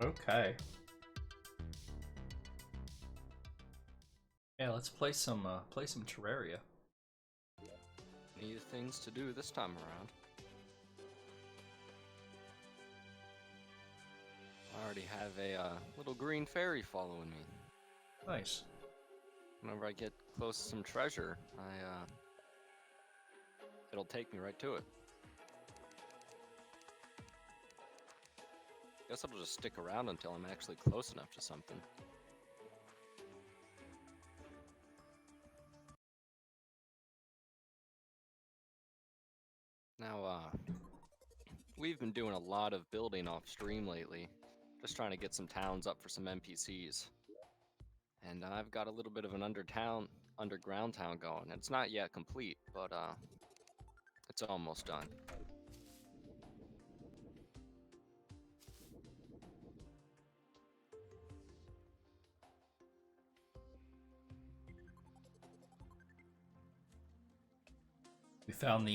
Okay. Yeah, let's play some Terraria. Need things to do this time around. I already have a little green fairy following me. Nice. Whenever I get close to some treasure, it'll take me right to it. Guess I'll just stick around until I'm actually close enough to something. Now, we've been doing a lot of building off stream lately, just trying to get some towns up for some NPCs. And I've got a little bit of an underground town going. It's not yet complete, but it's almost done. We found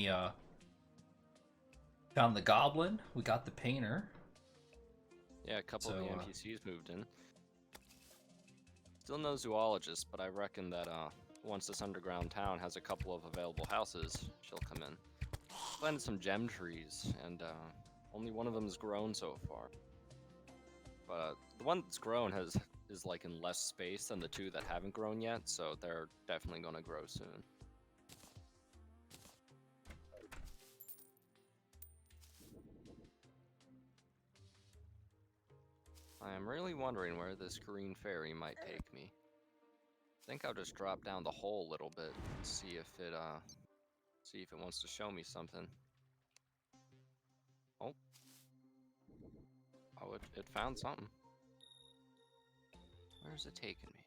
the goblin. We got the painter. Yeah, a couple of So the NPCs moved in. Still no zoologist, but I reckon that once this underground town has a couple of available houses, she'll come in. Planted some gem trees, and only one of them has grown so far. But the one that's grown is like in less space than the two that haven't grown yet, so they're definitely going to grow soon. I am really wondering where this green fairy might take me. I think I'll just drop down the hole a little bit and see if it wants to show me something. Oh, it found something. Where's it taking me?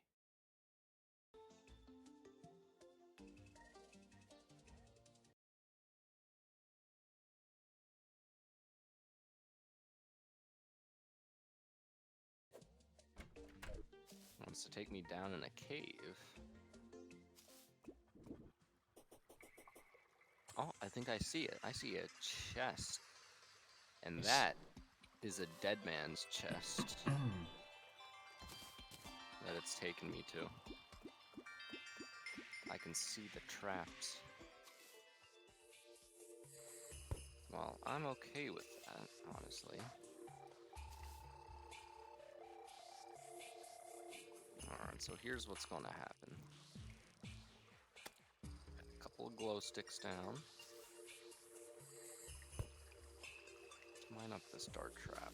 It wants to take me down in a cave. Oh, I think I see it. I see a chest. And nice. that is a dead man's chest that it's taken me to. I can see the traps. Well, I'm okay with that, honestly. Alright, so here's what's gonna happen. A couple of glow sticks down. Line up this dart trap.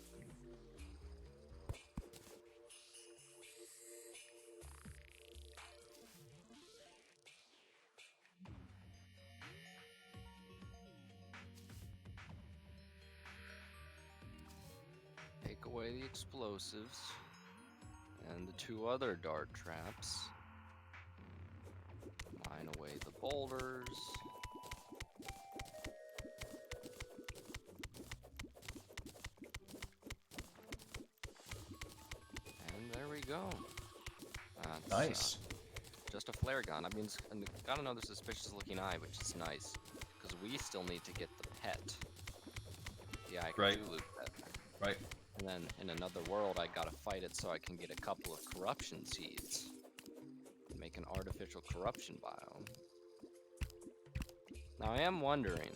Take away the explosives and the two other dart traps. Mine away the boulders. And there we go. That's Nice. just a flare gun. I mean, it's got another suspicious looking eye, which is nice. Because we still need to get the pet. Yeah, I Right. Cthulhu pet. Right. And then in another world, I gotta fight it so I can get a couple of corruption seeds. Make an artificial corruption biome. Now I am wondering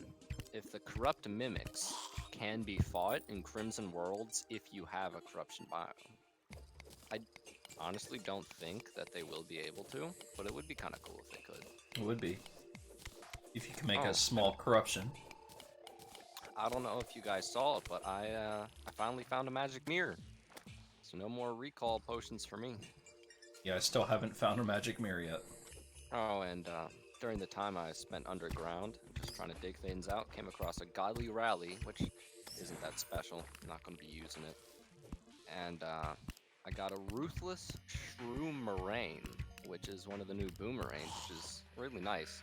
if the corrupt mimics can be fought in Crimson Worlds if you have a corruption biome. I honestly don't think that they will be able to, but it would be kind of cool if they could. It would be. If you can make Oh, a small corruption. I don't know if you guys saw it, but I finally found a magic mirror. So no more recall potions for me. Yeah, I still haven't found a magic mirror yet. Oh, and during the time I spent underground, just trying to dig things out, came across a godly rally, which isn't that special. I'm not going to be using it. And I got a ruthless shrew moraine, which is one of the new boomerangs, which is really nice.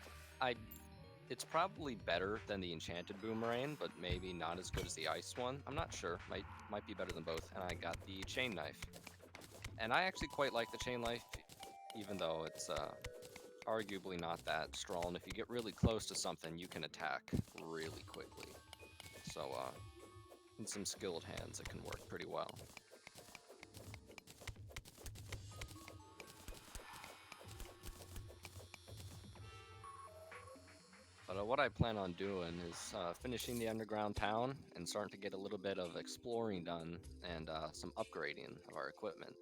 It's probably better than the enchanted boomerang, but maybe not as good as the ice one. I'm not sure. Might be better than both. And I got the chain knife, and I actually quite like the chain knife, even though it's arguably not that strong. If you get really close to something, you can attack really quickly. So in some skilled hands, it can work pretty well. So what I plan on doing is finishing the underground town and starting to get a little bit of exploring done and some upgrading of our equipment.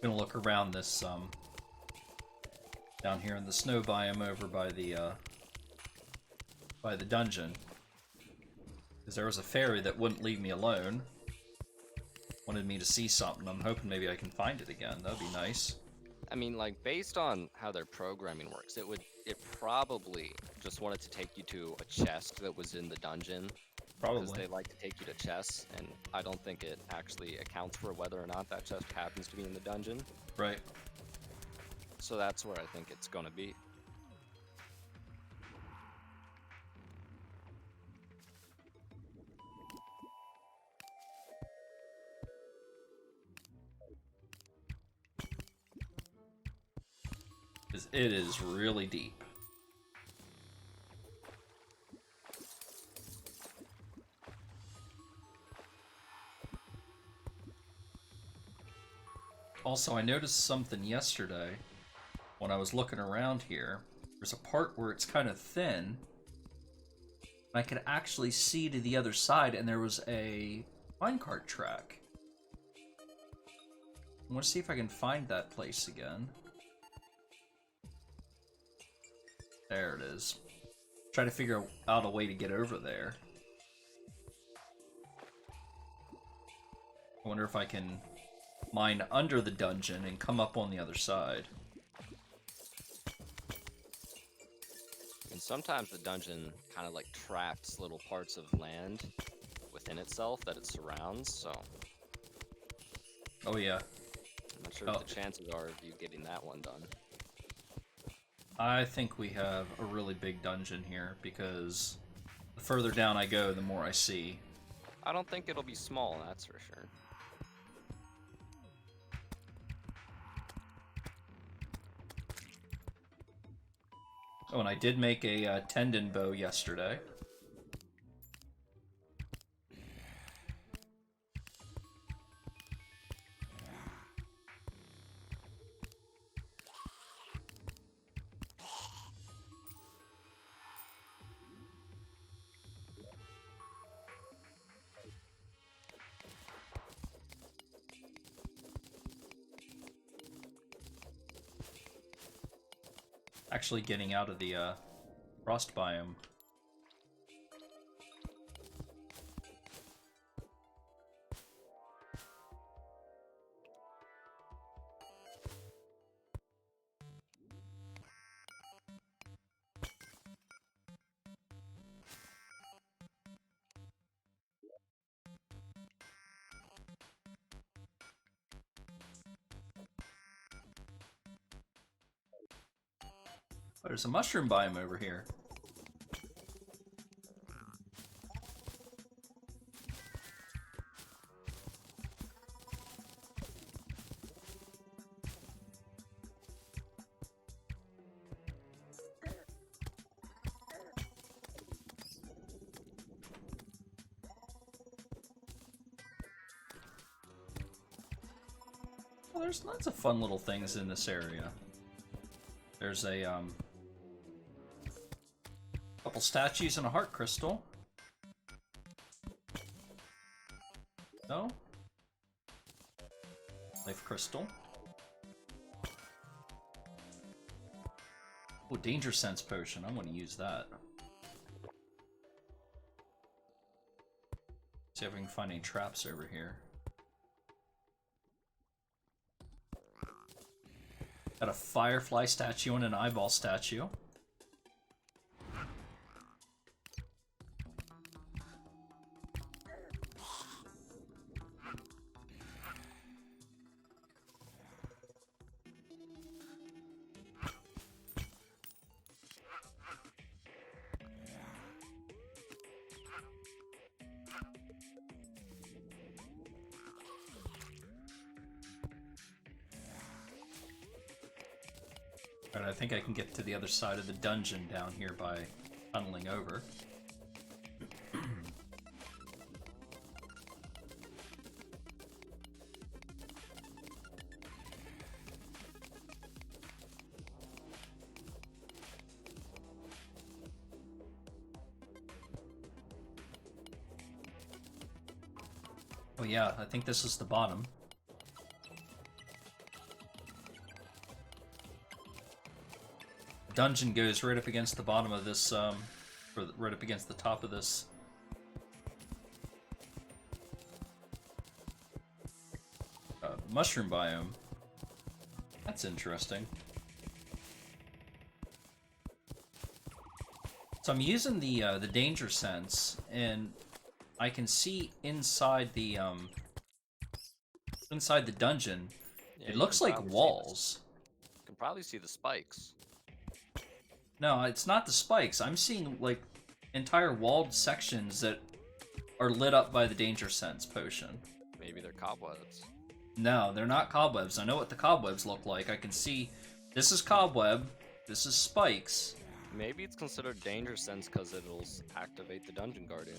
Gonna look around this down here in the snow biome over by the dungeon, because there was a fairy that wouldn't leave me alone. Wanted me to see something. I'm hoping maybe I can find it again. That'd be nice. I mean, like based on how their programming works, it probably just wanted to take you to a chest that was in the dungeon. Because Probably. they like to take you to chests, and I don't think it actually accounts for whether or not that chest happens to be in the dungeon. Right. So that's where I think it's gonna be. It is really deep. Also, I noticed something yesterday when I was looking around here. There's a part where it's kind of thin. I could actually see to the other side, and there was a minecart track. I want to see if I can find that place again. There it is. Try to figure out a way to get over there. I wonder if I can mine under the dungeon and come up on the other side. And sometimes the dungeon kind of like traps little parts of land within itself that it surrounds, so Oh yeah. I'm not sure Oh. what the chances are of you getting that one done. I think we have a really big dungeon here, because the further down I go, the more I see. I don't think it'll be small, that's for sure. Oh, and I did make a tendon bow yesterday. Actually getting out of the frost biome. Oh, there's a mushroom biome over here. Well, there's lots of fun little things in this area. There's a couple statues and a heart crystal. No? Life crystal. Oh, danger sense potion. I want to use that. See if I can find any traps over here. Got a firefly statue and an eyeball statue. Alright, I think I can get to the other side of the dungeon down here by tunneling over. Oh yeah, I think this is the bottom. Dungeon goes right up against the bottom of this, or right up against the top of this. Mushroom biome. That's interesting. So I'm using the danger sense, and I can see inside the dungeon. Yeah, It you looks can like probably walls. You can probably see the spikes. No, it's not the spikes. I'm seeing like entire walled sections that are lit up by the danger sense potion. Maybe they're cobwebs. No, they're not cobwebs. I know what the cobwebs look like. I can see this is cobweb, this is spikes. Maybe it's considered danger sense because it'll activate the dungeon guardian.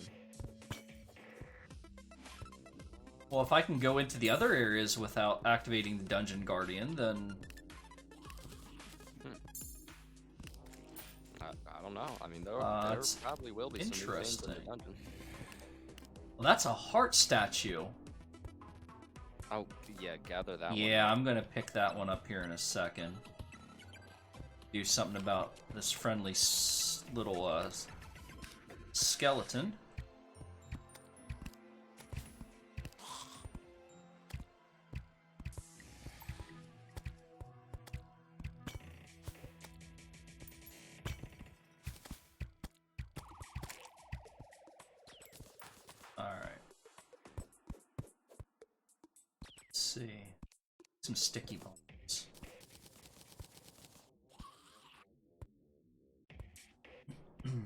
Well, if I can go into the other areas without activating the dungeon guardian, then I don't know. I mean, there it's probably will be some new things in the interesting. dungeon. Well, that's a heart statue. Oh, yeah, gather that one. Yeah, I'm gonna pick that one up here in a second. Do something about this friendly little skeleton. Alright. Let's see. Some sticky bones. Okay,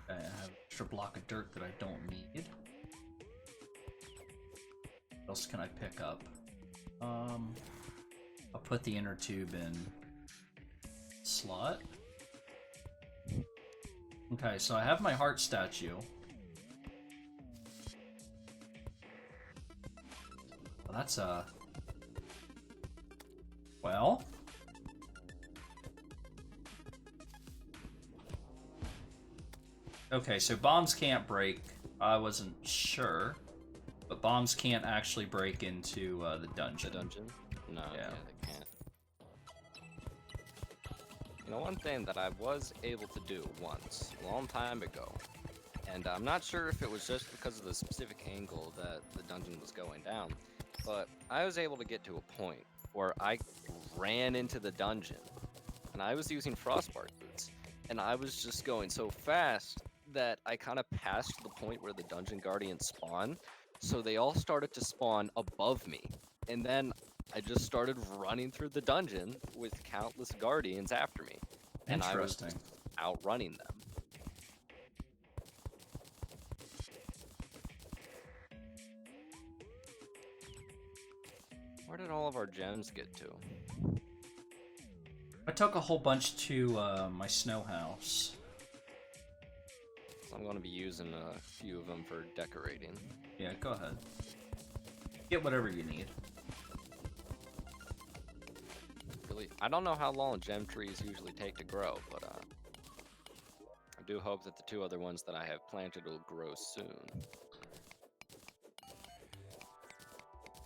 I have an extra block of dirt that I don't need. What else can I pick up? I'll put the inner tube in slot. Okay, so I have my heart statue. Well, that's well. Okay, so bombs can't break. I wasn't sure, but bombs can't actually break into the dungeon. The dungeon? No, Yeah. yeah, they can't. You know, one thing that I was able to do once, a long time ago, and I'm not sure if it was just because of the specific angle that the dungeon was going down, but I was able to get to a point where I ran into the dungeon, and I was using frostbark boots, and I was just going so fast that I kind of passed the point where the dungeon guardians spawn, so they all started to spawn above me, and then I just started running through the dungeon with countless guardians after me, and I was Interesting. outrunning them. Where did all of our gems get to? I took a whole bunch to my snow house. So I'm going to be using a few of them for decorating. Yeah, go ahead. Get whatever you need. Really, I don't know how long gem trees usually take to grow, but I do hope that the two other ones that I have planted will grow soon.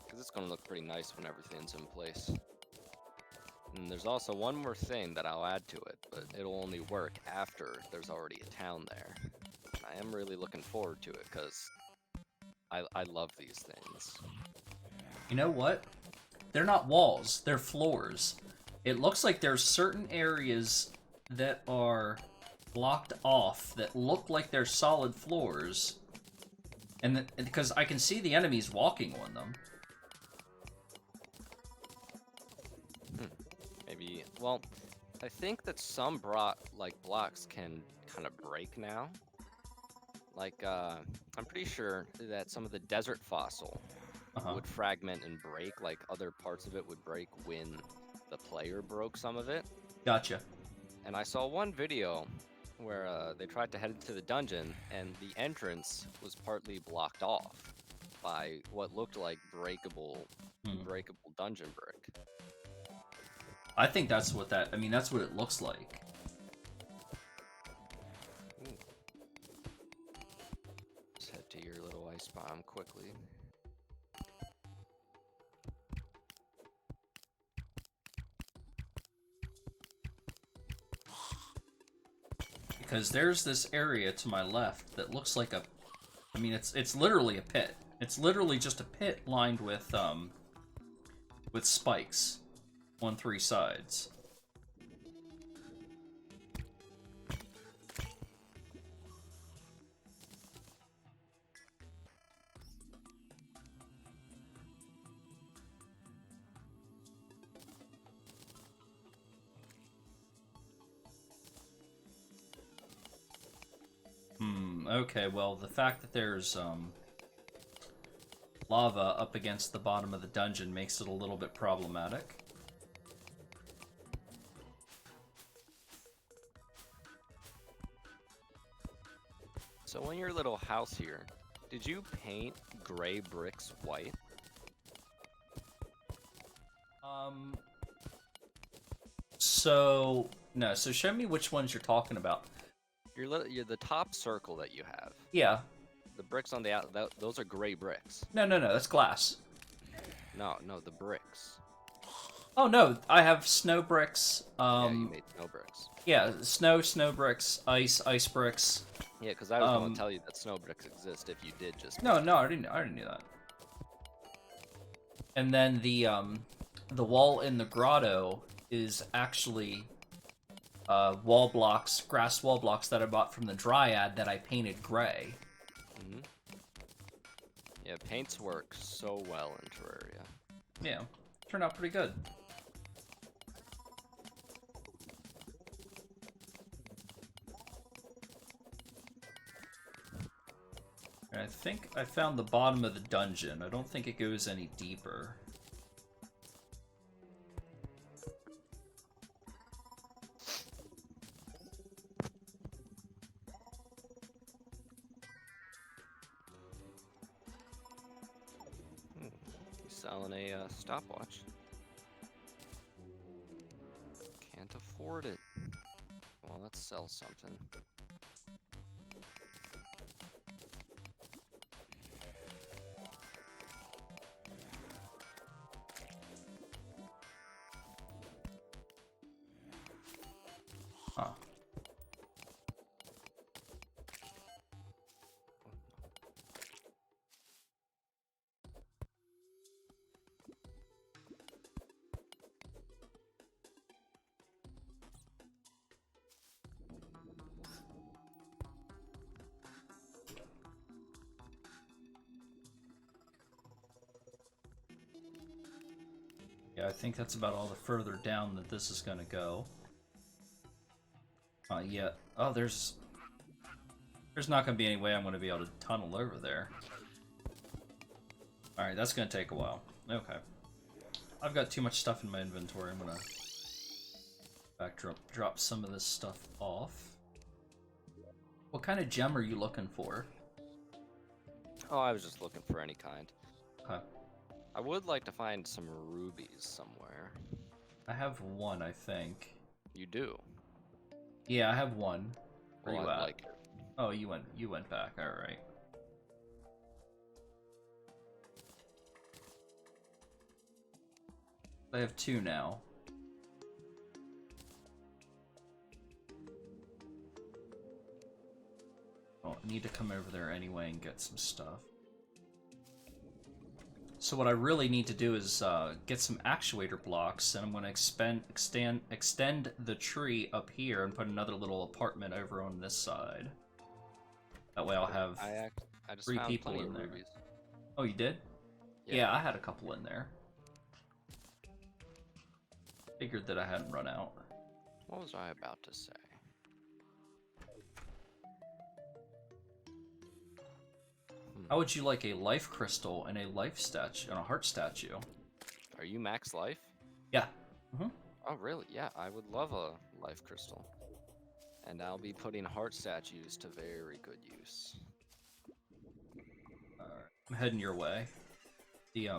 Because it's going to look pretty nice when everything's in place. And there's also one more thing that I'll add to it, but it'll only work after there's already a town there. I am really looking forward to it, because I love these things. You know what? They're not walls, they're floors. It looks like there's certain areas that are blocked off that look like they're solid floors. And because I can see the enemies walking on them. Maybe, well, I think that some blocks can kind of break now. Like, I'm pretty sure that some of the desert fossil would fragment and break, like other parts of it would break when the player broke some of it. Gotcha. And I saw one video where they tried to head into the dungeon, and the entrance was partly blocked off by what looked like breakable dungeon brick. I think that's what that. I mean, that's what it looks like. Ooh. Let's head to your little ice biome quickly. Because there's this area to my left that looks like a. I mean, it's literally a pit. It's literally just a pit lined with spikes on 3 sides. Okay, well, the fact that there's lava up against the bottom of the dungeon makes it a little bit problematic. So in your little house here, did you paint gray bricks white? So no, so show me which ones you're talking about. You're the top circle that you have. Yeah. The bricks on the out, those are gray bricks. No, that's glass. No, the bricks. Oh no, I have snow bricks. Yeah, you made snow bricks. Yeah, snow bricks, ice bricks. Yeah, because I was going to tell you that snow bricks exist if you did just. No, I didn't know that. And then the wall in the grotto is actually grass wall blocks that I bought from the Dryad that I painted gray. Mm-hmm. Yeah, paints work so well in Terraria. Yeah, turned out pretty good. I think I found the bottom of the dungeon. I don't think it goes any deeper. Selling a stopwatch. Can't afford it. Well, let's sell something. Huh. Yeah, I think that's about all the further down that this is gonna go. Yeah. Oh, there's not gonna be any way I'm gonna be able to tunnel over there. Alright, that's gonna take a while. Okay. I've got too much stuff in my inventory. I'm gonna drop some of this stuff off. What kind of gem are you looking for? Oh, I was just looking for any kind. Okay. I would like to find some rubies somewhere. I have one, I think. You do? Yeah, I have one. Where Well, you I'd at? like it. Oh, you went back. All right. I have 2 now. Well, I need to come over there anyway and get some stuff. So what I really need to do is get some actuator blocks, and I'm going to extend the tree up here and put another little apartment over on this side. That way I'll have I just 3 found people plenty in of there. rubies. Oh, you did? Yeah, I had a couple in there. Figured that I hadn't run out. What was I about to say? How would you like a life crystal and a life statue and a heart statue? Are you max life? Yeah. Mm-hmm. Oh, really? Yeah, I would love a life crystal. And I'll be putting heart statues to very good use. I'm heading your way. The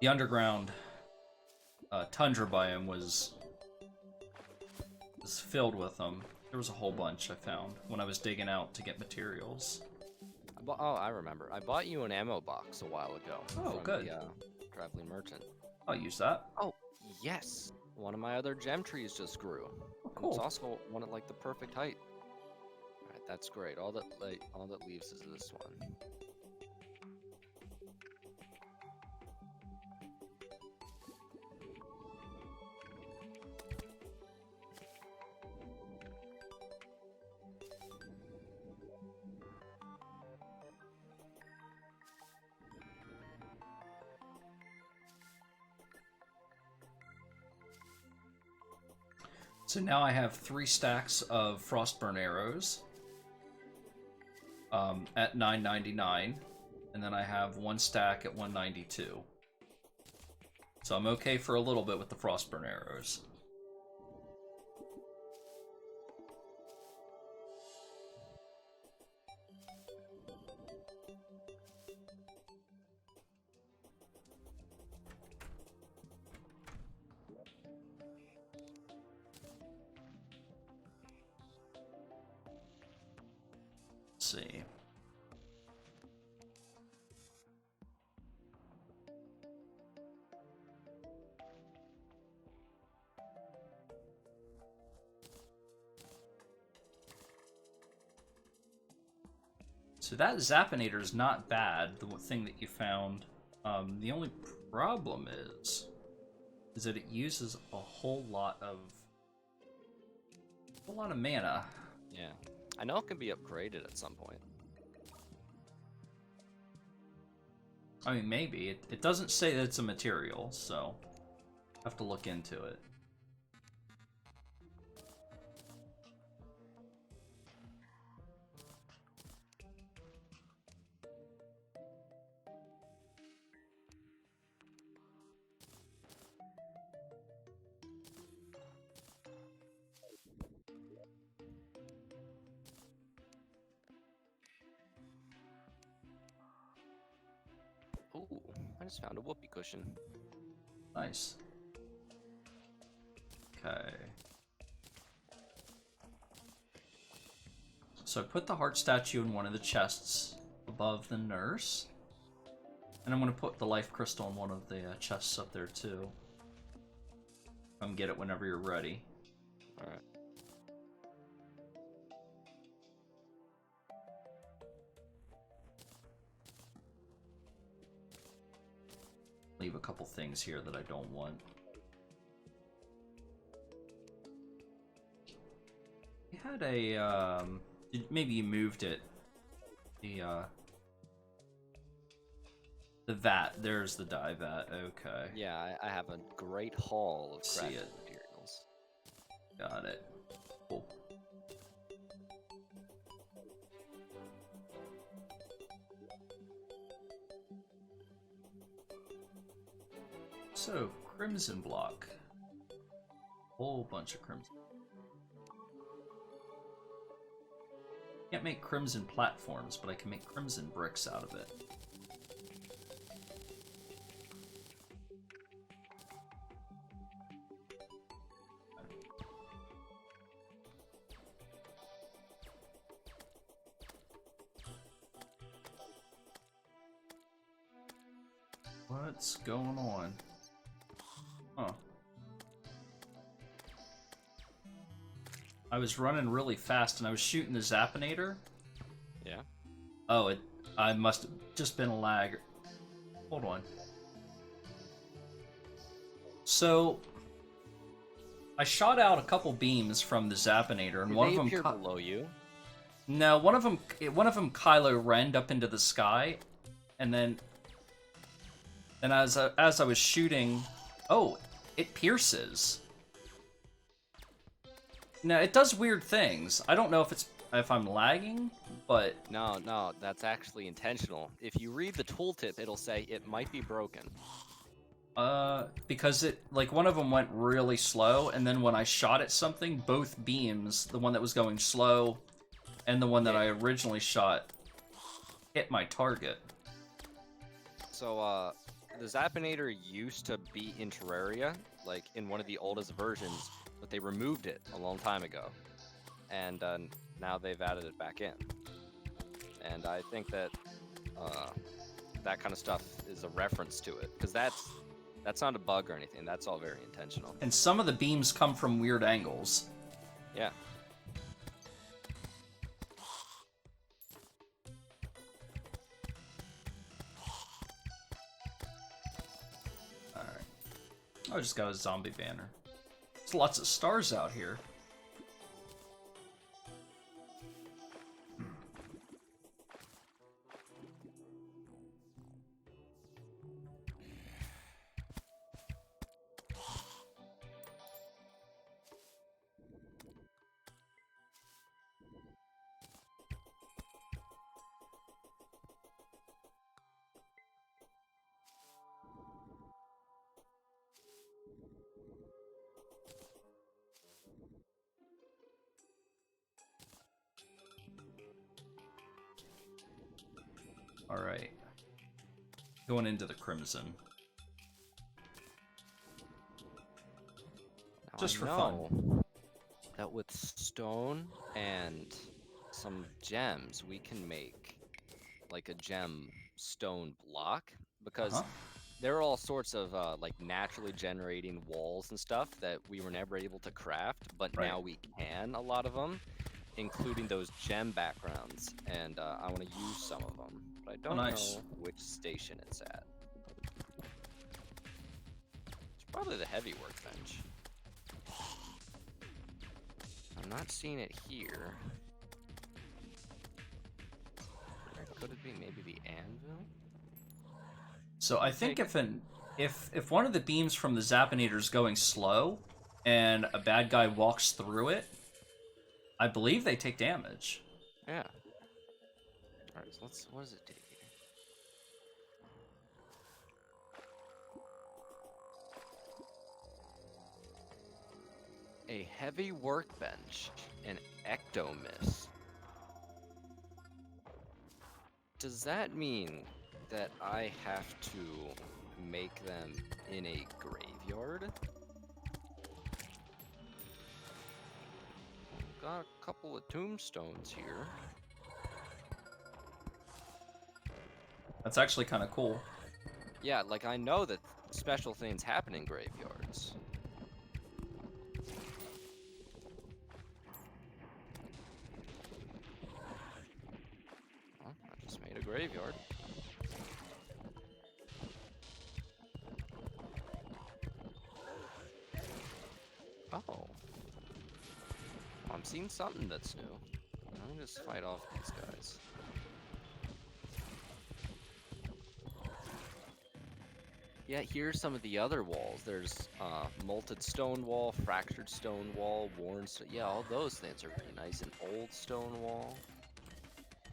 underground tundra biome was filled with them. There was a whole bunch I found when I was digging out to get materials. Oh, I remember. I bought you an ammo box a while ago. Oh, from good. The traveling merchant. I'll use that. Oh, yes. One of my other gem trees just grew. Oh, And it's cool. also one at like the perfect height. All right, that's great. All that leaves is this one. So now I have 3 stacks of frostburn arrows at 9.99, and then I have 1 stack at 192. So I'm okay for a little bit with the frostburn arrows. See. So that Zappinator is not bad, the thing that you found. The only problem is that it uses a whole lot of mana. Yeah. I know it can be upgraded at some point. I mean, maybe. It doesn't say that it's a material, so I have to look into it. Ooh, I just found a whoopee cushion. Nice. Okay. So I put the heart statue in one of the chests above the nurse. And I'm going to put the life crystal in one of the chests up there too. Come get it whenever you're ready. Alright. Leave a couple things here that I don't want. You had a, maybe you moved it. The vat, there's the dye vat, okay. Yeah, I have a great haul of See crafting it. materials. Got it. Cool. So, crimson block. Whole bunch of crimson. Can't make crimson platforms, but I can make crimson bricks out of it. What's going on? Huh. I was running really fast and I was shooting the Zappinator. Yeah. Oh, I must have just been a lag. Hold on. So, I shot out a couple beams from the Zappinator, and Did one they of them appear below you? No, one of them Kylo Ren'd up into the sky, and then as I was shooting, oh, it pierces. Now it does weird things. I don't know if I'm lagging, but No, that's actually intentional. If you read the tooltip, it'll say it might be broken. Because it, like, one of them went really slow, and then when I shot at something, both beams, the one that was going slow and the one that I originally shot, hit my target. So, the Zappinator used to be in Terraria, like in one of the oldest versions, but they removed it a long time ago, and now they've added it back in. And I think that that kind of stuff is a reference to it, because that's not a bug or anything. That's all very intentional. And some of the beams come from weird angles. Yeah. Alright. I just got a zombie banner. There's lots of stars out here. Alright. Going into the Crimson. Now, Just I for know fun. that with stone and some gems, we can make like a gem stone block, because Uh-huh. there are all sorts of like naturally generating walls and stuff that we were never able to craft, but Right. now we can, a lot of them, including those gem backgrounds, and I want to use some of them, but I don't nice. know which station it's at. It's probably the heavy workbench. I'm not seeing it here. Where could it be? Maybe the anvil? So I think if one of the beams from the Zappinator is going slow and a bad guy walks through it, I believe they take damage. Yeah. Alright, so what does it do here? A heavy workbench, an ectomist. Does that mean that I have to make them in a graveyard? Got a couple of tombstones here. That's actually kind of cool. Yeah, like I know that special things happen in graveyards. Well, I just made a graveyard. Oh. I'm seeing something that's new. Let me just fight off these guys. Yeah, here's some of the other walls. There's molted stone wall, fractured stone wall, worn stone. Yeah, all those things are pretty nice. An old stone wall.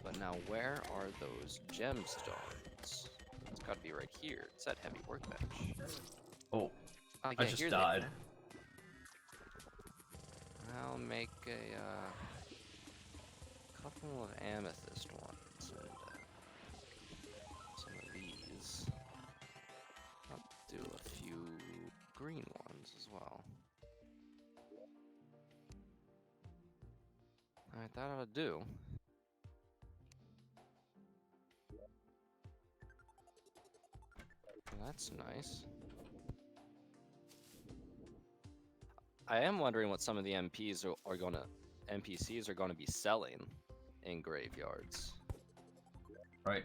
But now, where are those gemstones? It's got to be right here. It's that heavy workbench. Oh, Yeah, I just here they died. are. I'll make a couple of amethyst ones and some of these. I'll do a few green ones as well. Alright, that ought to do. That's nice. I am wondering what some of the NPCs are going to be selling in graveyards. Right.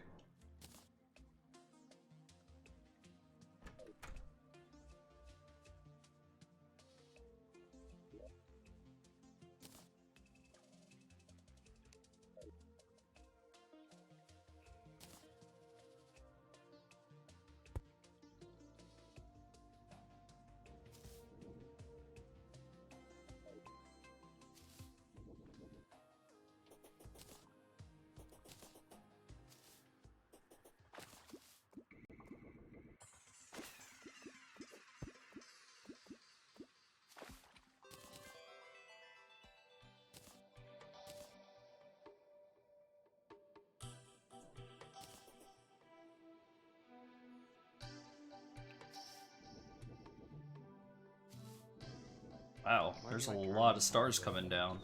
Wow, Might there's be a like lot of stars coming down.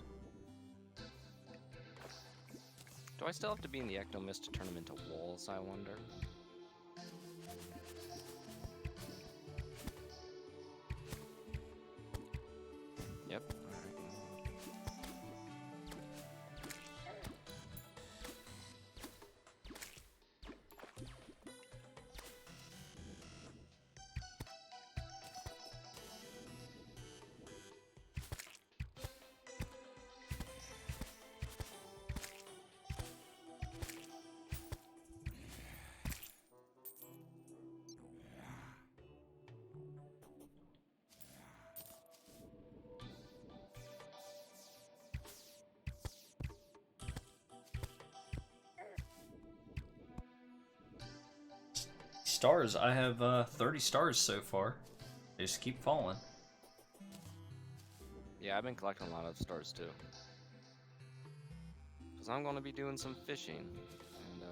Do I still have to be in the ectomist to turn them into walls, I wonder? Yep. Alright. Stars, I have 30 stars so far. They just keep falling. Yeah, I've been collecting a lot of stars too. Because I'm going to be doing some fishing. And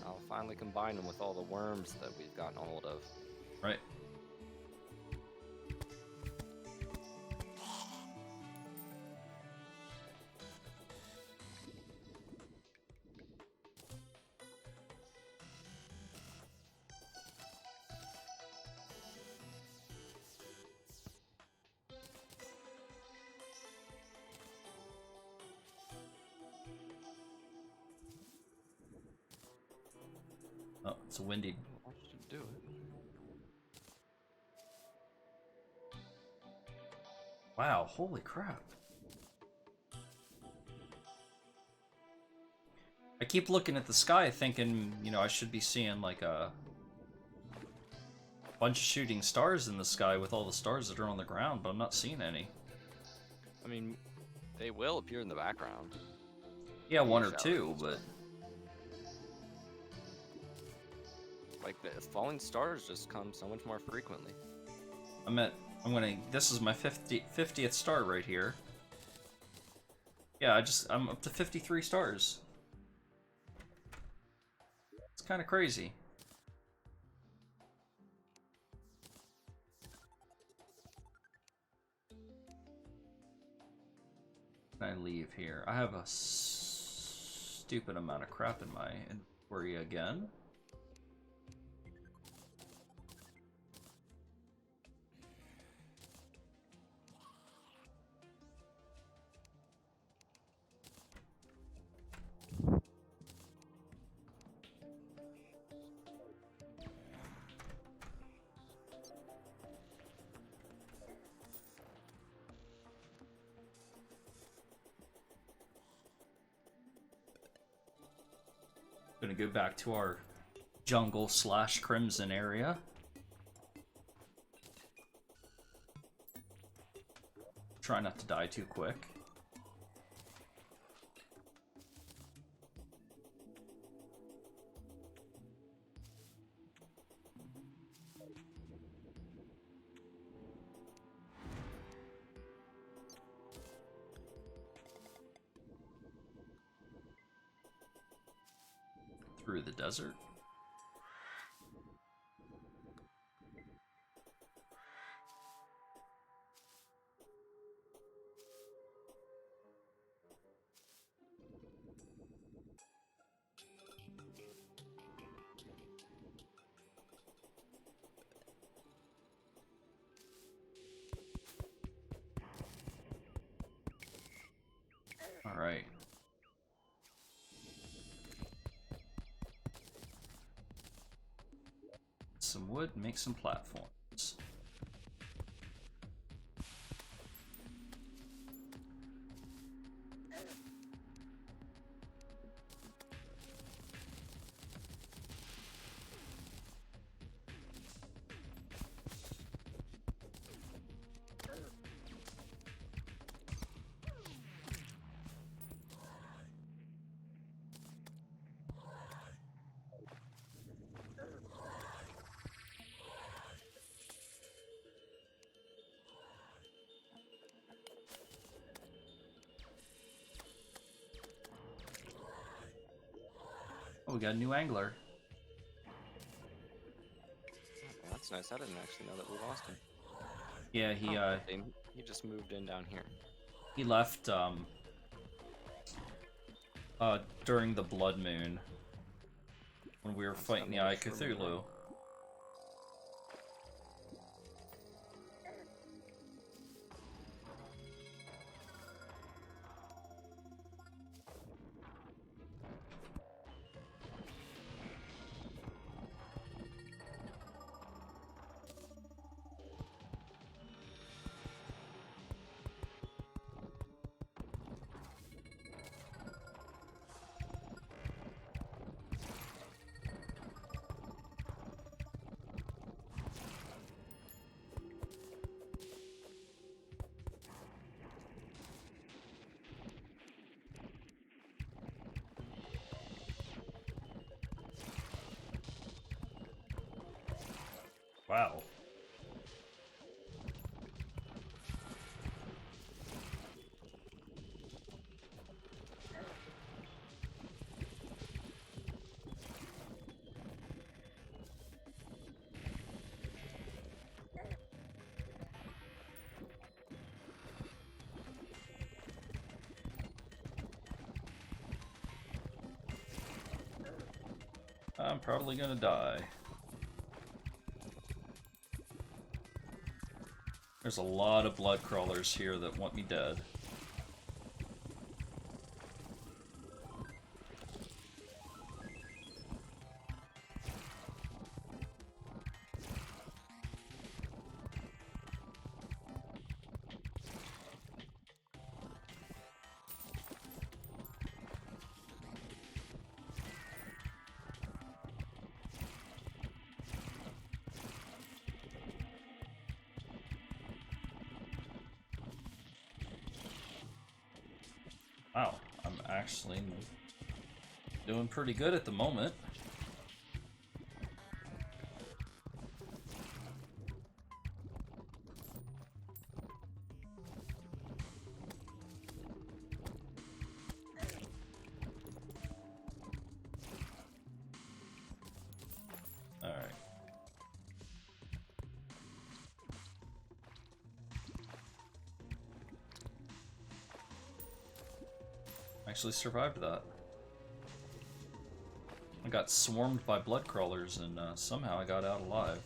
I'll finally combine them with all the worms that we've gotten a hold of. Right. Oh, it's a windy. I should do it. Wow, holy crap. I keep looking at the sky thinking, you know, I should be seeing like a bunch of shooting stars in the sky with all the stars that are on the ground, but I'm not seeing any. I mean, they will appear in the background. Yeah, one or Showers two, and but stuff. Like, the falling stars just come so much more frequently. this is my 50th star right here. Yeah, I'm up to 53 stars. It's kind of crazy. Can I leave here? I have a stupid amount of crap in my inventory again. Gonna go back to our jungle / crimson area. Try not to die too quick. Through the desert. All right. Some wood, make some platforms. Oh, we got a new angler. Well, that's nice. I didn't actually know that we lost him. Yeah, he Oh, He just moved in down here. He left during the Blood Moon when we were fighting the Eye of Cthulhu. Wow. I'm probably gonna die. There's a lot of blood crawlers here that want me dead. Wow, I'm actually doing pretty good at the moment. Alright. Actually survived that. I got swarmed by blood crawlers and somehow I got out alive.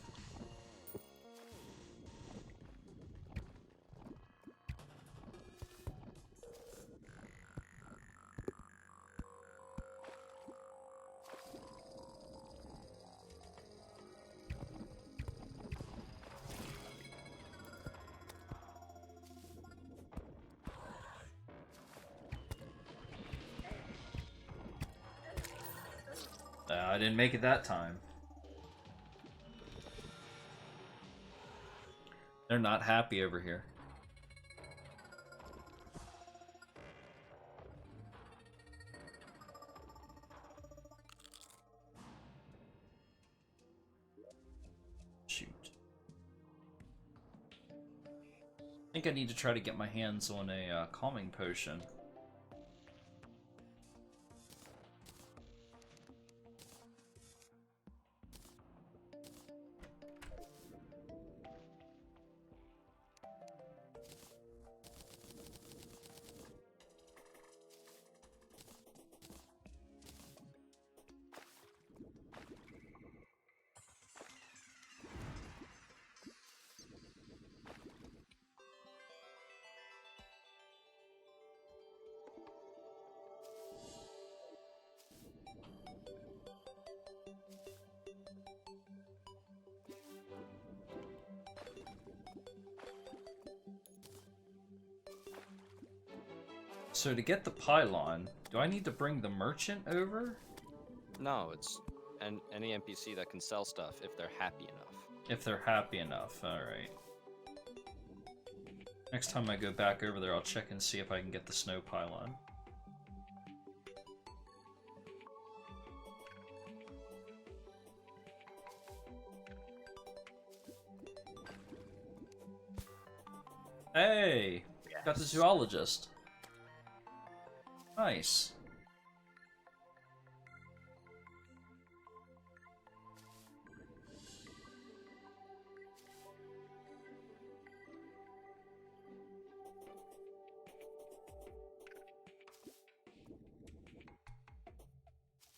I didn't make it that time. They're not happy over here. Shoot. I think I need to try to get my hands on a calming potion. So to get the pylon, do I need to bring the merchant over? No, it's any NPC that can sell stuff if they're happy enough. If they're happy enough, alright. Next time I go back over there, I'll check and see if I can get the snow pylon. Hey! Yes. Got the zoologist. Nice.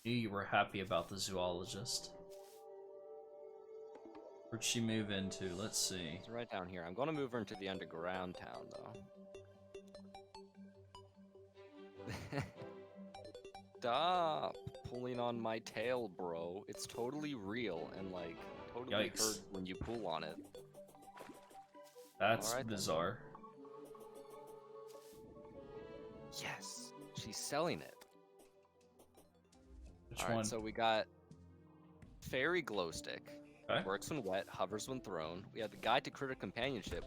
Knew you were happy about the zoologist. Where'd she move into? Let's see. It's right down here. I'm going to move her into the underground town, though. Stop pulling on my tail, bro. It's totally real and, like, totally Yikes. hurt when you pull on it. That's Alright, then. bizarre. Yes, she's selling it. Which Alright, one? so we got Fairy Glowstick. Okay. Works when wet, hovers when thrown. We have the Guide to Critter Companionship,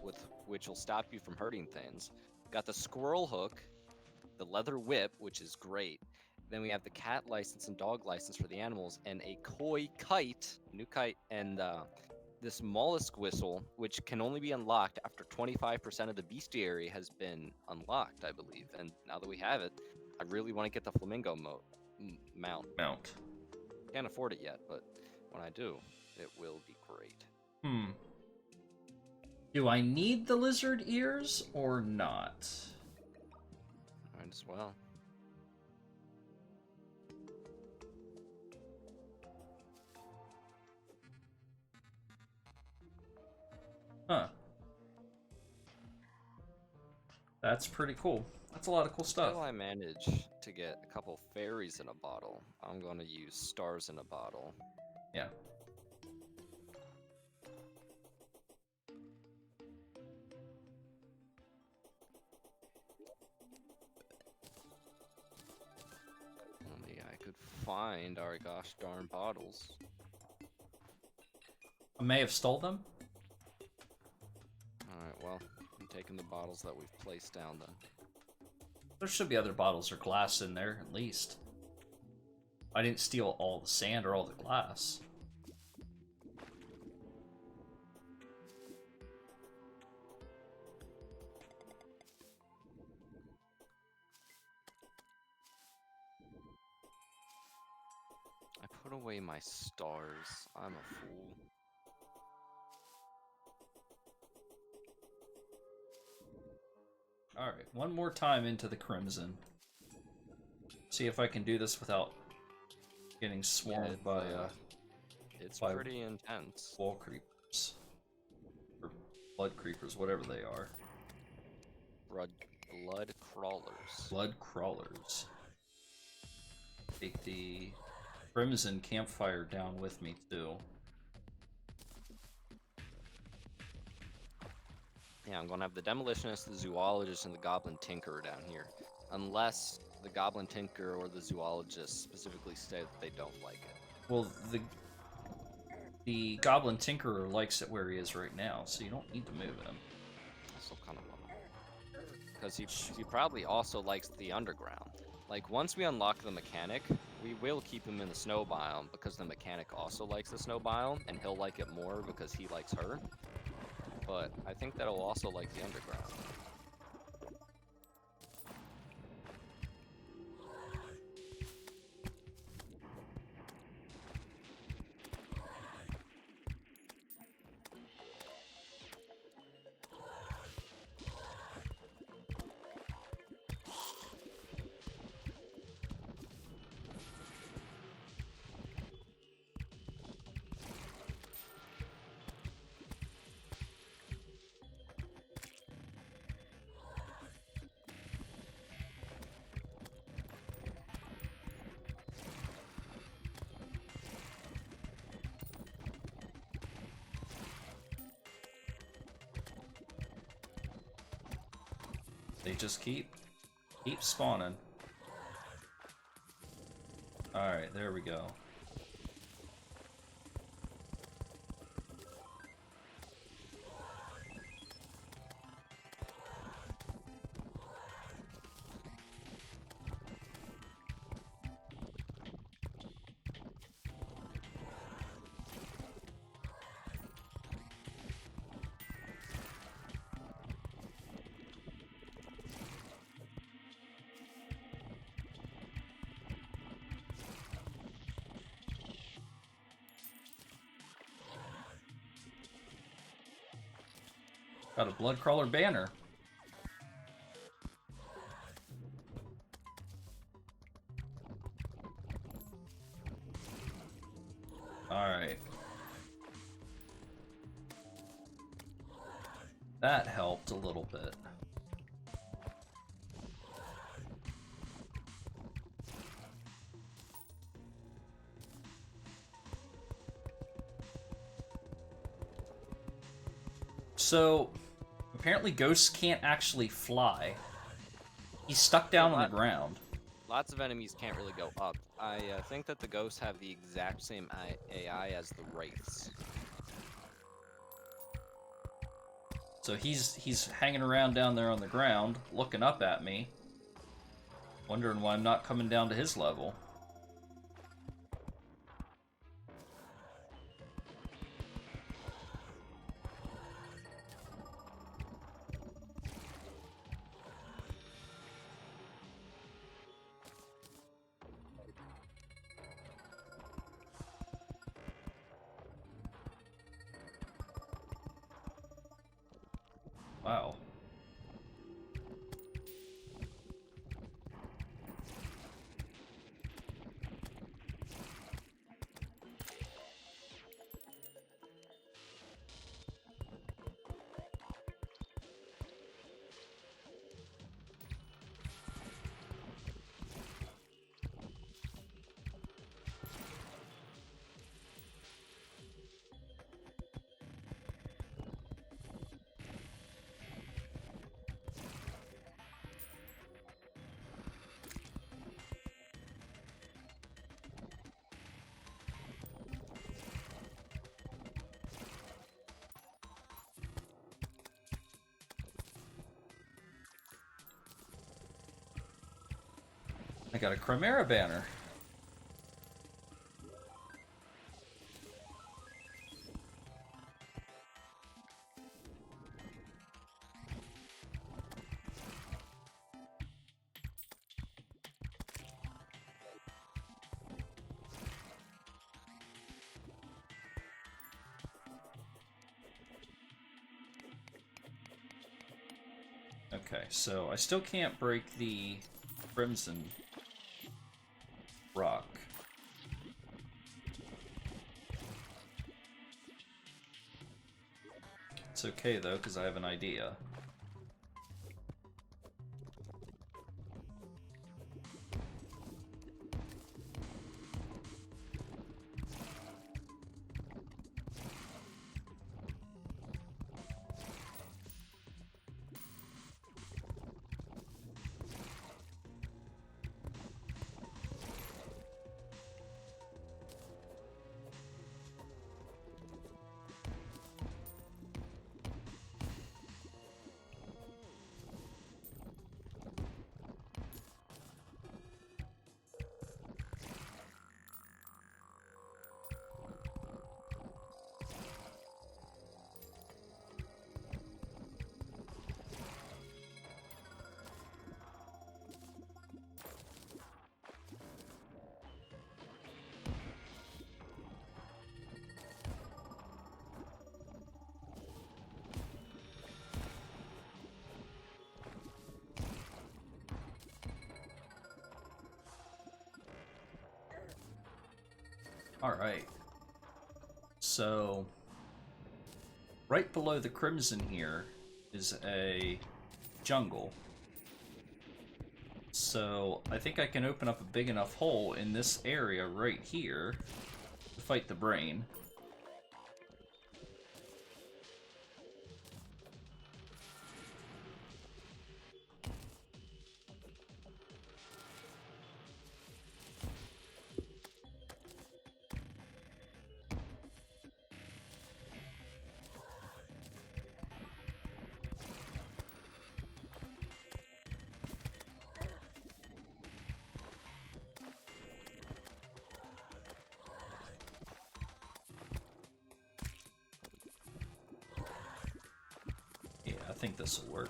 which will stop you from hurting things. Got the Squirrel Hook, the Leather Whip, which is great. Then we have the Cat License and Dog License for the animals, and a Koi Kite, new kite, and this Mollusk Whistle, which can only be unlocked after 25% of the bestiary has been unlocked, I believe. And now that we have it, I really want to get the Flamingo mount. Can't afford it yet, but when I do, it will be great. Do I need the lizard ears or not? Might as well. Huh. That's pretty cool. That's a lot of cool stuff. Until I manage to get a couple fairies in a bottle, I'm going to use stars in a bottle. Yeah. Only I could find our gosh darn bottles. I may have stole them. Alright, well, I'm taking the bottles that we've placed down then. There should be other bottles or glass in there, at least. I didn't steal all the sand or all the glass. I put away my stars. I'm a fool. Alright, one more time into the Crimson. See if I can do this without getting swarmed by it's by pretty intense. wall creepers. Or blood creepers, whatever they are. Blood crawlers. Blood crawlers. Take the Crimson campfire down with me, too. Yeah, I'm gonna have the Demolitionist, the Zoologist, and the Goblin Tinkerer down here. Unless the Goblin Tinkerer or the Zoologist specifically say that they don't like it. Well, the Goblin Tinkerer likes it where he is right now, so you don't need to move him. Also kind of bummer. Because he probably also likes the underground. Like, once we unlock the mechanic, we will keep him in the snow biome because the mechanic also likes the snow biome, and he'll like it more because he likes her. But I think that he'll also like the underground. They just keep spawning. Alright, there we go. Got a blood crawler banner. Alright. That helped a little bit. So, apparently ghosts can't actually fly. He's stuck down on the ground. Lots of enemies can't really go up. I think that the ghosts have the exact same AI as the wraiths. So he's hanging around down there on the ground, looking up at me, wondering why I'm not coming down to his level. Wow. I got a Chimera banner. Okay, so I still can't break the Crimson Rock. It's okay though, because I have an idea. Alright. So, right below the Crimson here is a jungle. So, I think I can open up a big enough hole in this area right here to fight the brain. Yeah, I think this will work.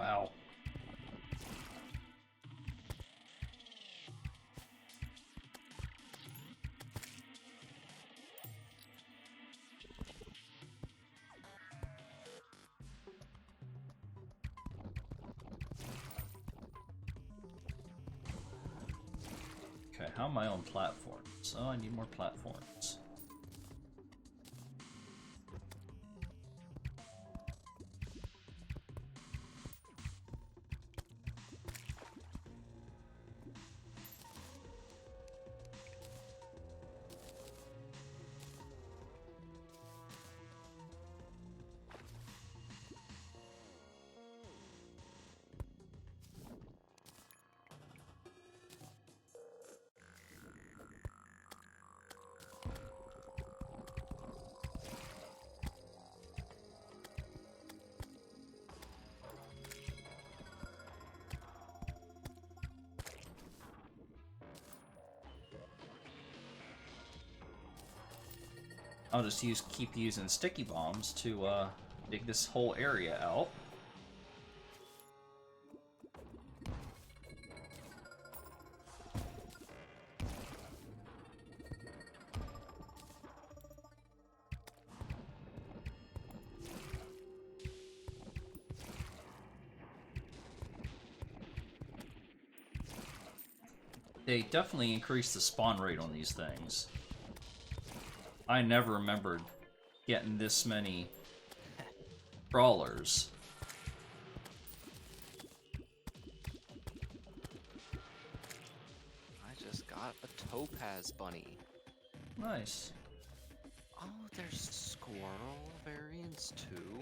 Wow. Okay, how am I on platforms? Oh, I need more platforms. I'll just keep using sticky bombs to dig this whole area out. They definitely increased the spawn rate on these things. I never remembered getting this many crawlers. I just got a topaz bunny. Nice. Oh, there's squirrel variants too.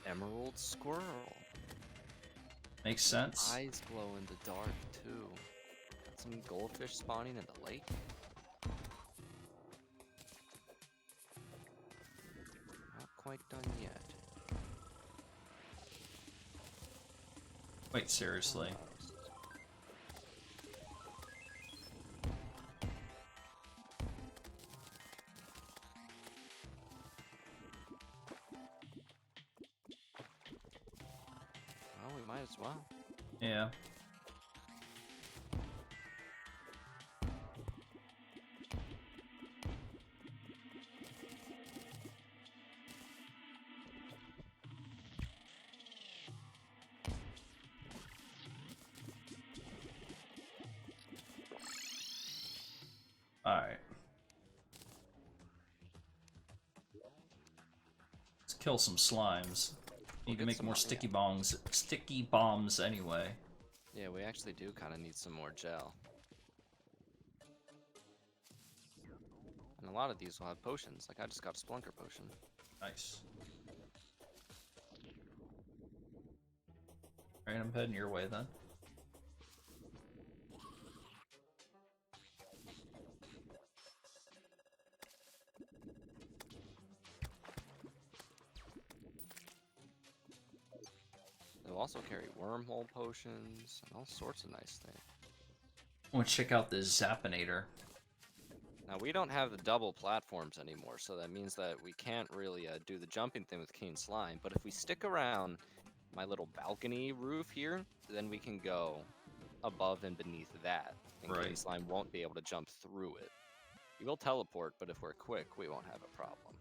Emerald squirrel. Makes sense. Eyes glow in the dark too. Got some goldfish spawning in the lake. Not quite done yet. Wait, seriously. Well, we might as well. Yeah. Alright. Let's kill some slimes. Need to make more sticky bombs anyway. Yeah, we actually do kind of need some more gel. And a lot of these will have potions. Like I just got a Splunker potion. Nice. Alright, I'm heading your way then. They'll also carry wormhole potions and all sorts of nice things. I want to check out this Zappinator. Now we don't have the double platforms anymore, so that means that we can't really do the jumping thing with Keen Slime. But if we stick around my little balcony roof here, then we can go above and beneath that, and Keen Right. Slime won't be able to jump through it. He will teleport, but if we're quick, we won't have a problem.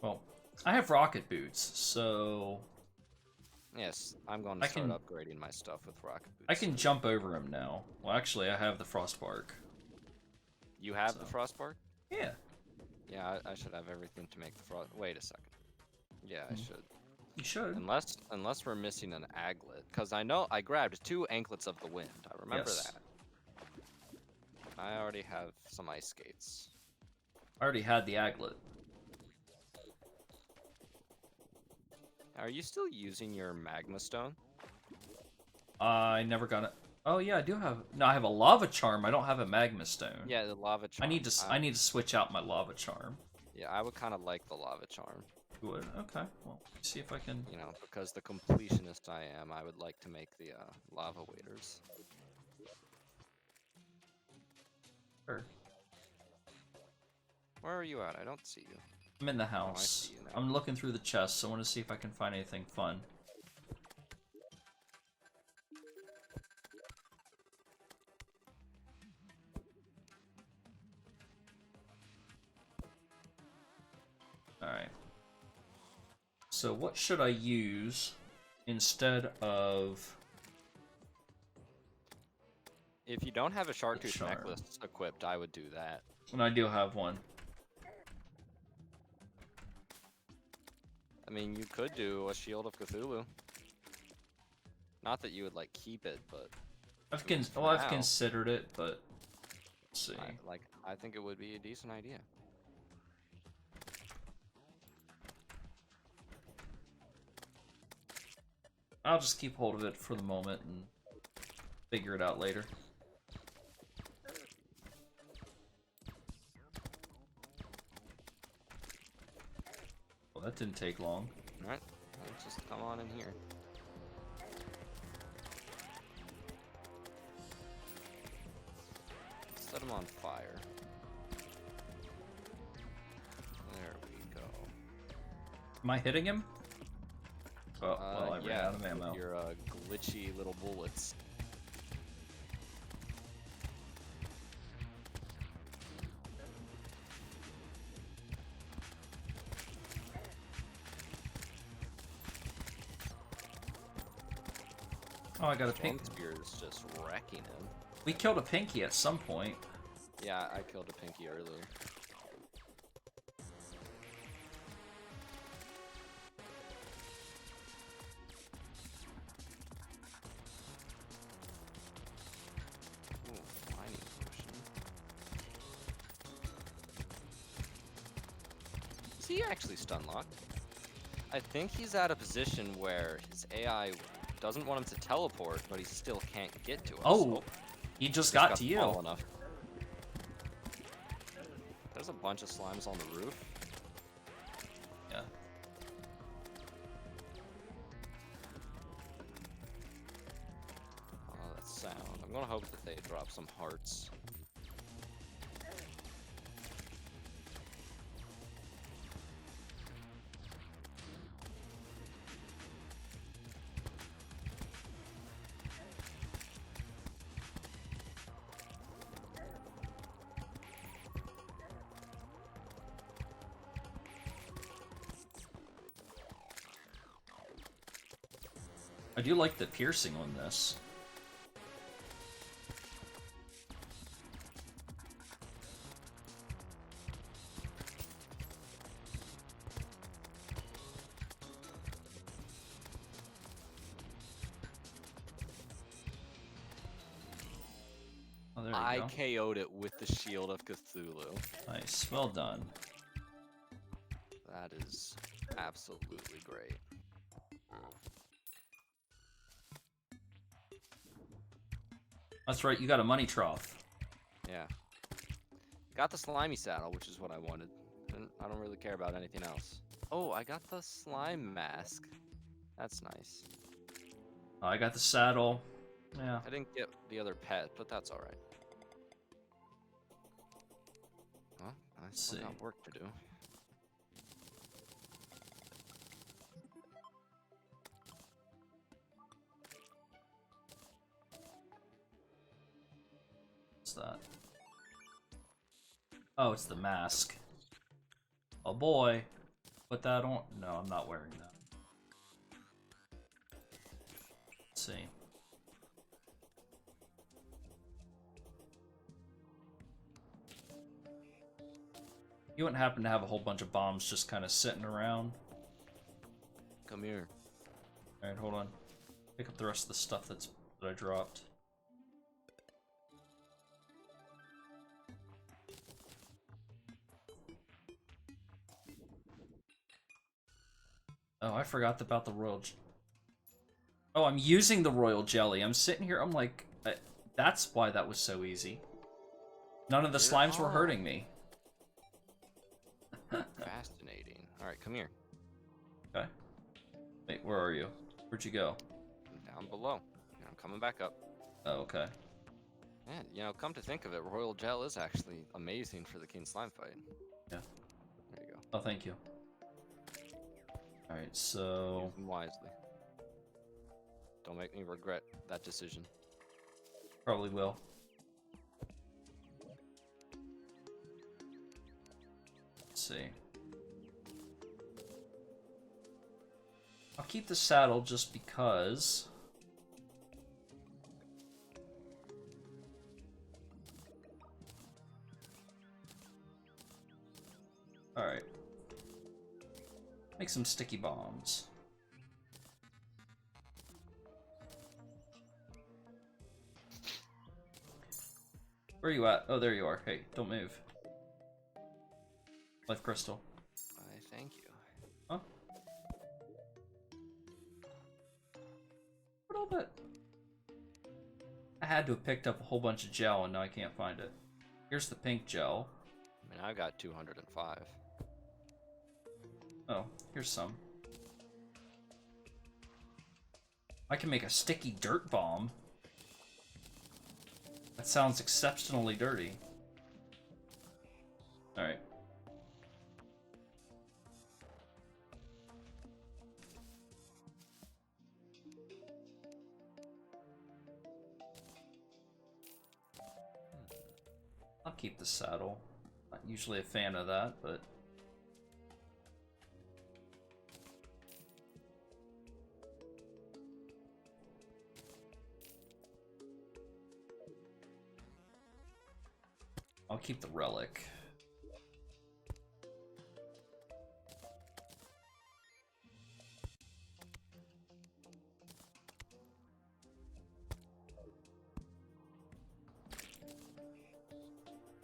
Well, I have rocket boots, so Yes, I'm going to start upgrading my stuff with rocket boots. I can jump over him now. Well, actually, I have the Frostbark. You have the Frostbark? Yeah. Yeah, I should have everything to make the frost. Wait a second. Yeah, I should. You should. Unless we're missing an aglet, because I know I grabbed 2 anklets of the wind. I remember Yes. that. I already have some ice skates. I already had the aglet. Are you still using your magma stone? I never got it. Oh yeah, I do have. No, I have a lava charm. I don't have a magma stone. Yeah, the lava charm. I need to switch out my lava charm. Yeah, I would kind of like the lava charm. You would? Okay. Well, see if I can. You know, because the completionist I am, I would like to make the lava waders. Sure. Where are you at? I don't see you. I'm in the Oh, I house. see you now. I'm looking through the chests. I want to see if I can find anything fun. Alright. So what should I use instead of... If you don't have a Sharktooth Charm. necklace equipped, I would do that. And I do have one. I mean, you could do a Shield of Cthulhu. Not that you would like keep it, but I've now, considered it, but let's see. I think it would be a decent idea. I'll just keep hold of it for the moment and figure it out later. Well, that didn't take long. Alright, let's just come on in here. Set him on fire. There we go. Am I hitting him? Oh, well, I ran yeah, out of ammo. with your glitchy little bullets. Oh, I got a pink. Spear is just wrecking him. We killed a pinky at some point. Yeah, I killed a pinky earlier. Ooh, mining potion. Is he actually stun locked? I think he's at a position where his AI doesn't want him to teleport, but he still can't get to us. Oh, he just got to you. Tall enough. There's a bunch of slimes on the roof. Yeah. Oh, that sound. I'm gonna hope that they drop some hearts. I do like the piercing on this. Oh, there you I go. KO'd it with the Shield of Cthulhu. Nice, well done. That is absolutely great. That's right, you got a money trough. Yeah. Got the slimy saddle, which is what I wanted. I don't really care about anything else. Oh, I got the slime mask. That's nice. I got the saddle. Yeah. I didn't get the other pet, but that's alright. Well, I still got work to do. What's that? Oh, it's the mask. Oh boy. Put that on. No, I'm not wearing that. Let's see. You wouldn't happen to have a whole bunch of bombs just kind of sitting around? Come here. Alright, hold on. Pick up the rest of the stuff that I dropped. Oh, I forgot about the royal... Oh, I'm using the royal jelly. I'm sitting here, I'm like... that's why that was so easy. None of the slimes were hurting me. Fascinating. Alright, come here. Okay. Wait, where are you? Where'd you go? I'm down below. I'm coming back up. Oh, okay. Yeah, you know, come to think of it, royal gel is actually amazing for the king slime fight. Yeah. There you go. Oh, thank you. Alright, so... Use them wisely. Don't make me regret that decision. Probably will. Let's see. I'll keep the saddle just because. Alright. Make some sticky bombs. Where are you at? Oh, there you are. Hey, don't move. Life crystal. I thank you. Huh? A little bit. I had to have picked up a whole bunch of gel and now I can't find it. Here's the pink gel. I mean, I got 205. Oh, here's some. I can make a sticky dirt bomb. That sounds exceptionally dirty. Alright. I'll keep the saddle. Not usually a fan of that, but... I'll keep the relic.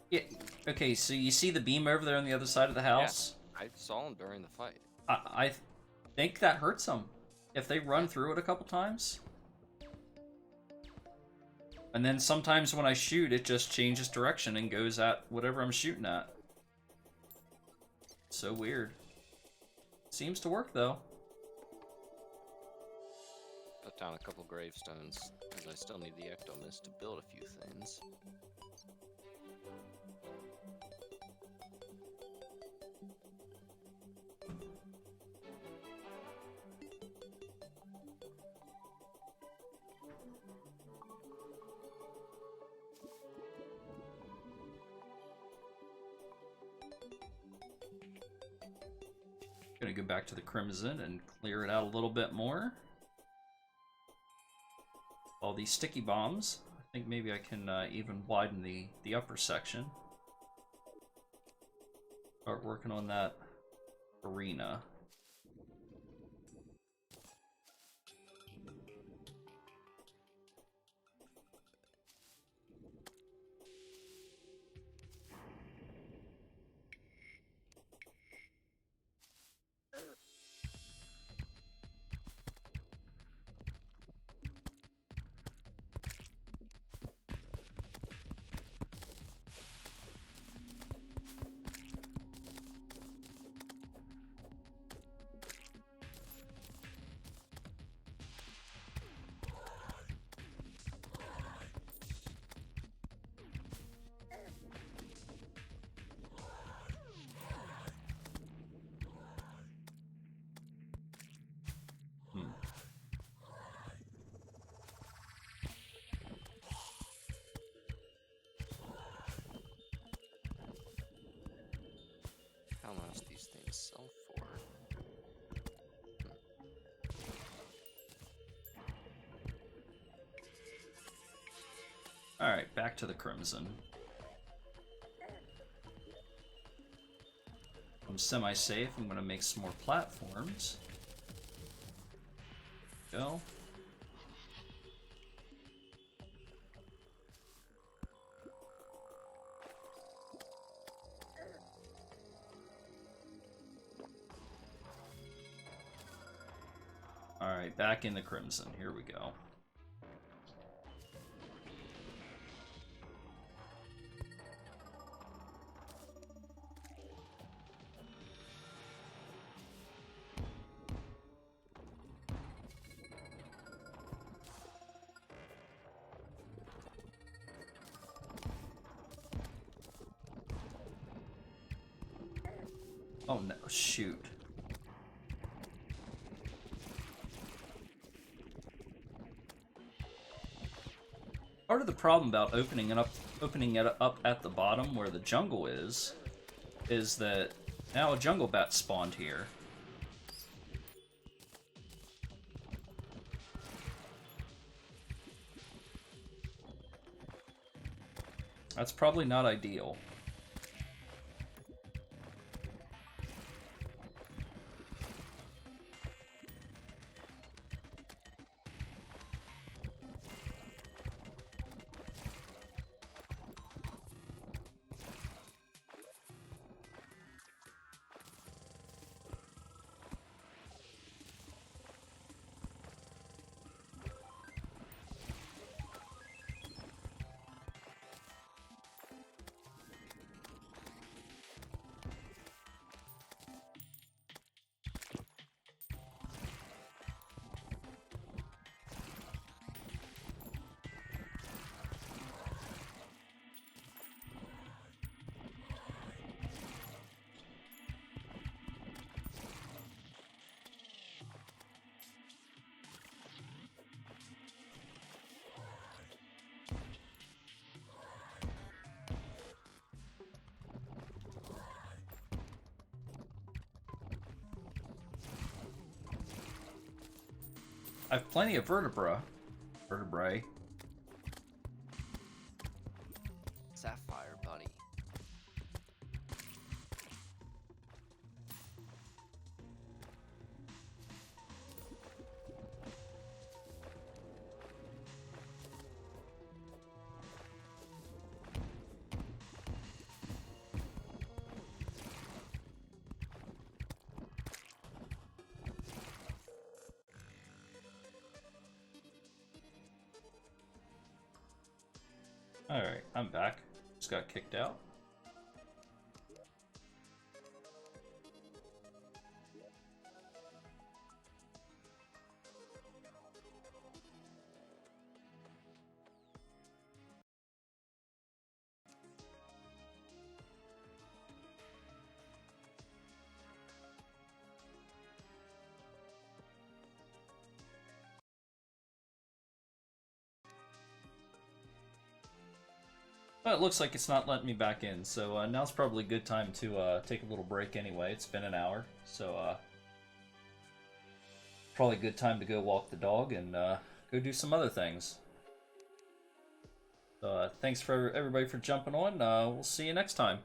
Yeah, okay, so you see the beam over there on the other side of the house? Yeah, I saw him during the fight. I think that hurts them. If they run through it a couple times. And then sometimes when I shoot, it just changes direction and goes at whatever I'm shooting at. So weird. Seems to work, though. Put down a couple gravestones, because I still need the ectomist to build a few things. Gonna go back to the Crimson and clear it out a little bit more. All these sticky bombs. I think maybe I can even widen the upper section. Start working on that arena. How much these things sell for? Alright, back to the Crimson. I'm semi-safe. I'm gonna make some more platforms. Go. Alright, back in the Crimson. Here we go. Oh no, shoot. Part of the problem about opening it up at the bottom where the jungle is that now a jungle bat spawned here. That's probably not ideal. I have plenty of vertebrae. Sapphire, buddy. Alright, I'm back. Just got kicked out. But it looks like it's not letting me back in, so now's probably a good time to take a little break anyway. It's been an hour, so probably a good time to go walk the dog and go do some other things. So thanks for everybody for jumping on. We'll see you next time.